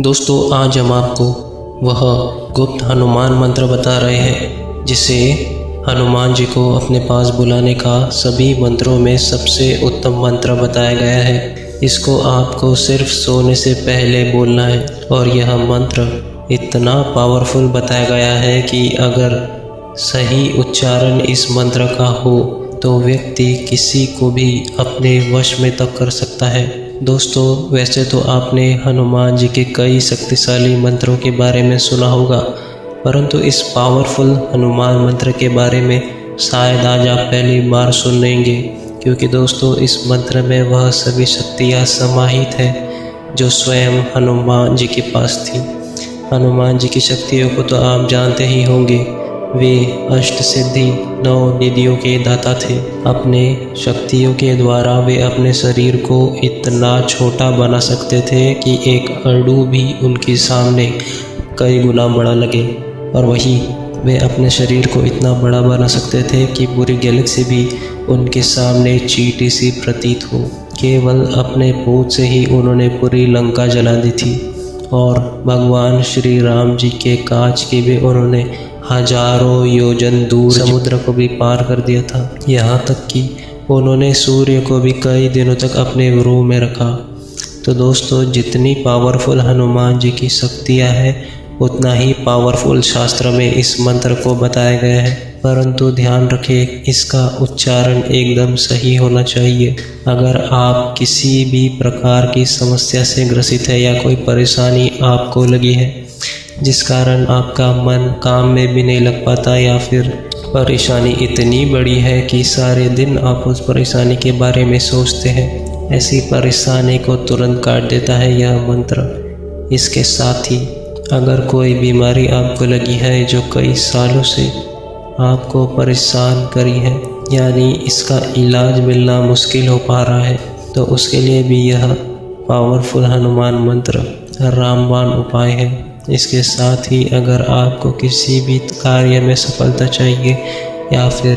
दोस्तों आज हम आपको वह गुप्त हनुमान मंत्र बता रहे हैं जिसे हनुमान जी को अपने पास बुलाने का सभी मंत्रों में सबसे उत्तम मंत्र बताया गया है। इसको आपको सिर्फ सोने से पहले बोलना है और यह मंत्र इतना पावरफुल बताया गया है कि अगर सही उच्चारण इस मंत्र का हो तो व्यक्ति किसी को भी अपने वश में तक कर सकता है। दोस्तों वैसे तो आपने हनुमान जी के कई शक्तिशाली मंत्रों के बारे में सुना होगा, परंतु इस पावरफुल हनुमान मंत्र के बारे में शायद आज आप पहली बार सुन लेंगे, क्योंकि दोस्तों इस मंत्र में वह सभी शक्तियाँ समाहित है जो स्वयं हनुमान जी के पास थी। हनुमान जी की शक्तियों को तो आप जानते ही होंगे, वे अष्ट सिद्धि 9 निधियों के दाता थे। अपने शक्तियों के द्वारा वे अपने शरीर को इतना छोटा बना सकते थे कि एक अणु भी उनके सामने कई गुना बड़ा लगे, और वही वे अपने शरीर को इतना बड़ा बना सकते थे कि पूरी गैलेक्सी भी उनके सामने चींटी सी प्रतीत हो। केवल अपने पूंछ से ही उन्होंने पूरी लंका जला दी थी, और भगवान श्री राम जी के काज के भी उन्होंने हजारों योजन दूर समुद्र को भी पार कर दिया था। यहाँ तक कि उन्होंने सूर्य को भी कई दिनों तक अपने रूह में रखा। तो दोस्तों जितनी पावरफुल हनुमान जी की शक्तियाँ हैं उतना ही पावरफुल शास्त्र में इस मंत्र को बताया गया है, परंतु ध्यान रखें इसका उच्चारण एकदम सही होना चाहिए। अगर आप किसी भी प्रकार की समस्या से ग्रसित है या कोई परेशानी आपको लगी है जिस कारण आपका मन काम में भी नहीं लग पाता, या फिर परेशानी इतनी बड़ी है कि सारे दिन आप उस परेशानी के बारे में सोचते हैं, ऐसी परेशानी को तुरंत काट देता है यह मंत्र। इसके साथ ही अगर कोई बीमारी आपको लगी है जो कई सालों से आपको परेशान करी है, यानी इसका इलाज मिलना मुश्किल हो पा रहा है, तो उसके लिए भी यह पावरफुल हनुमान मंत्र रामबाण उपाय है। इसके साथ ही अगर आपको किसी भी कार्य में सफलता चाहिए या फिर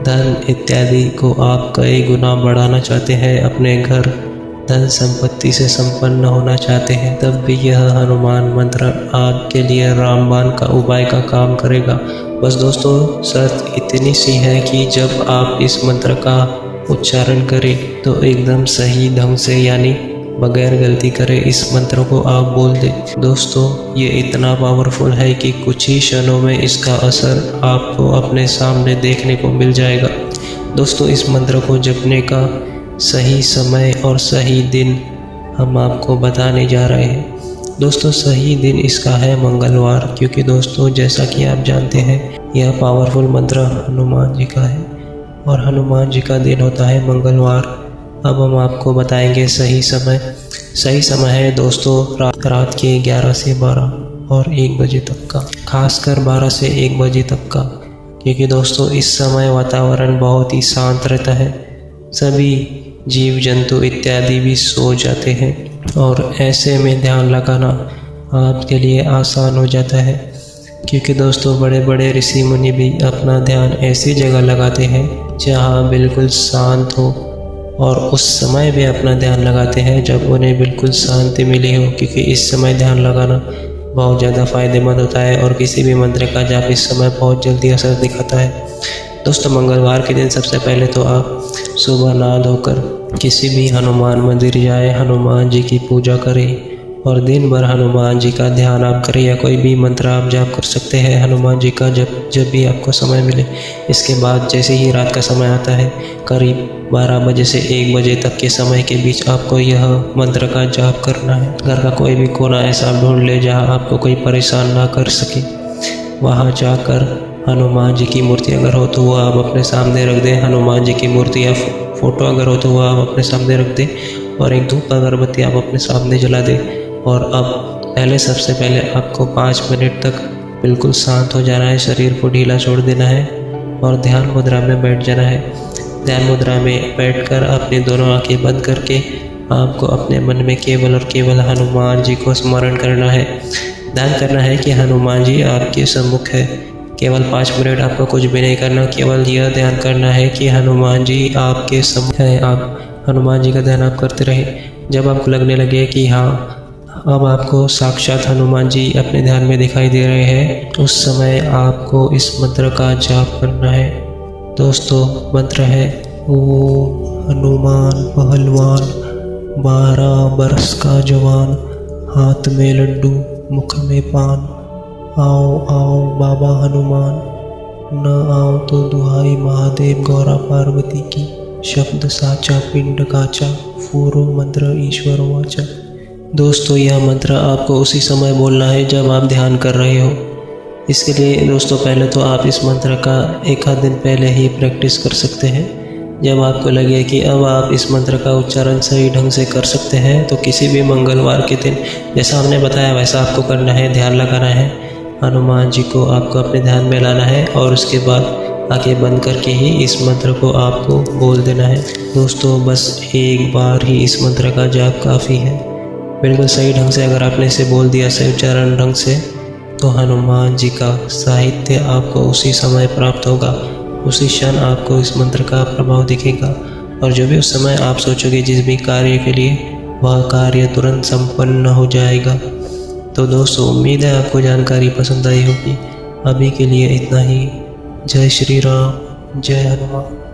धन इत्यादि को आप कई गुना बढ़ाना चाहते हैं, अपने घर धन संपत्ति से संपन्न होना चाहते हैं, तब भी यह हनुमान मंत्र आपके लिए रामबाण का उपाय का काम करेगा। बस दोस्तों शर्त इतनी सी है कि जब आप इस मंत्र का उच्चारण करें तो एकदम सही ढंग से, यानी बगैर गलती करे इस मंत्र को आप बोल दें। दोस्तों ये इतना पावरफुल है कि कुछ ही क्षणों में इसका असर आपको अपने सामने देखने को मिल जाएगा। दोस्तों इस मंत्र को जपने का सही समय और सही दिन हम आपको बताने जा रहे हैं। दोस्तों सही दिन इसका है मंगलवार, क्योंकि दोस्तों जैसा कि आप जानते हैं यह पावरफुल मंत्र हनुमान जी का है और हनुमान जी का दिन होता है मंगलवार। अब हम आपको बताएंगे सही समय। सही समय है दोस्तों रात के 11 से 12 और 1 बजे तक का, खासकर 12 से 1 बजे तक का, क्योंकि दोस्तों इस समय वातावरण बहुत ही शांत रहता है, सभी जीव जंतु इत्यादि भी सो जाते हैं और ऐसे में ध्यान लगाना आपके लिए आसान हो जाता है, क्योंकि दोस्तों बड़े बड़े ऋषि मुनि भी अपना ध्यान ऐसी जगह लगाते हैं जहाँ बिल्कुल शांत हो, और उस समय भी अपना ध्यान लगाते हैं जब उन्हें बिल्कुल शांति मिली हो, क्योंकि इस समय ध्यान लगाना बहुत ज़्यादा फ़ायदेमंद होता है और किसी भी मंत्र का जाप इस समय बहुत जल्दी असर दिखाता है। दोस्तों मंगलवार के दिन सबसे पहले तो आप सुबह नहा धोकर किसी भी हनुमान मंदिर जाए, हनुमान जी की पूजा करें और दिन भर हनुमान जी का ध्यान आप करें, या कोई भी मंत्र आप जाप कर सकते हैं हनुमान जी का जब भी आपको समय मिले। इसके बाद जैसे ही रात का समय आता है, करीब 12 बजे से 1 बजे तक के समय के बीच आपको यह मंत्र का जाप करना है। घर का कोई भी कोना ऐसा ढूंढ ले जहाँ आपको कोई परेशान ना कर सके, वहाँ जाकर हनुमान जी की मूर्ति अगर हो तो वो आप अपने सामने रख दें। हनुमान जी की मूर्ति या फ़ोटो अगर हो तो वो आप अपने सामने रख दें, और एक धूप अगरबत्ती आप अपने सामने जला दें। और अब सबसे पहले आपको 5 मिनट तक बिल्कुल शांत हो जाना है, शरीर को ढीला छोड़ देना है और ध्यान मुद्रा में बैठ जाना है। ध्यान मुद्रा में बैठकर अपनी दोनों आंखें बंद करके आपको अपने मन में केवल और केवल हनुमान जी को स्मरण करना है। ध्यान करना है कि हनुमान जी आपके सम्मुख है। केवल 5 मिनट आपको कुछ भी नहीं करना, केवल यह ध्यान करना है कि हनुमान जी आपके सम्मुख है। आप हनुमान जी का ध्यान आप करते रहें। जब आपको लगने लगे कि हाँ अब आपको साक्षात हनुमान जी अपने ध्यान में दिखाई दे रहे हैं। उस समय आपको इस मंत्र का जाप करना है। दोस्तों मंत्र है ओम हनुमान पहलवान, 12 बरस का जवान, हाथ में लड्डू मुख में पान, आओ आओ बाबा हनुमान, न आओ तो दुहाई महादेव गौरा पार्वती की, शब्द साचा पिंड काचा, फूरो मंत्र ईश्वर वाचा। दोस्तों यह मंत्र आपको उसी समय बोलना है जब आप ध्यान कर रहे हो। इसके लिए दोस्तों पहले तो आप इस मंत्र का एक आध दिन पहले ही प्रैक्टिस कर सकते हैं। जब आपको लगे कि अब आप इस मंत्र का उच्चारण सही ढंग से कर सकते हैं तो किसी भी मंगलवार के दिन जैसा हमने बताया वैसा आपको करना है, ध्यान लगाना है, हनुमान जी को आपको अपने ध्यान में लाना है और उसके बाद आंखें बंद करके ही इस मंत्र को आपको बोल देना है। दोस्तों बस एक बार ही इस मंत्र का जाप काफ़ी है। बिल्कुल सही ढंग से अगर आपने इसे बोल दिया, सही उच्चारण ढंग से, तो हनुमान जी का साहित्य आपको उसी समय प्राप्त होगा। उसी क्षण आपको इस मंत्र का प्रभाव दिखेगा और जो भी उस समय आप सोचोगे जिस भी कार्य के लिए, वह कार्य तुरंत संपन्न हो जाएगा। तो दोस्तों उम्मीद है आपको जानकारी पसंद आई होगी। अभी के लिए इतना ही। जय श्री राम, जय हनुमान।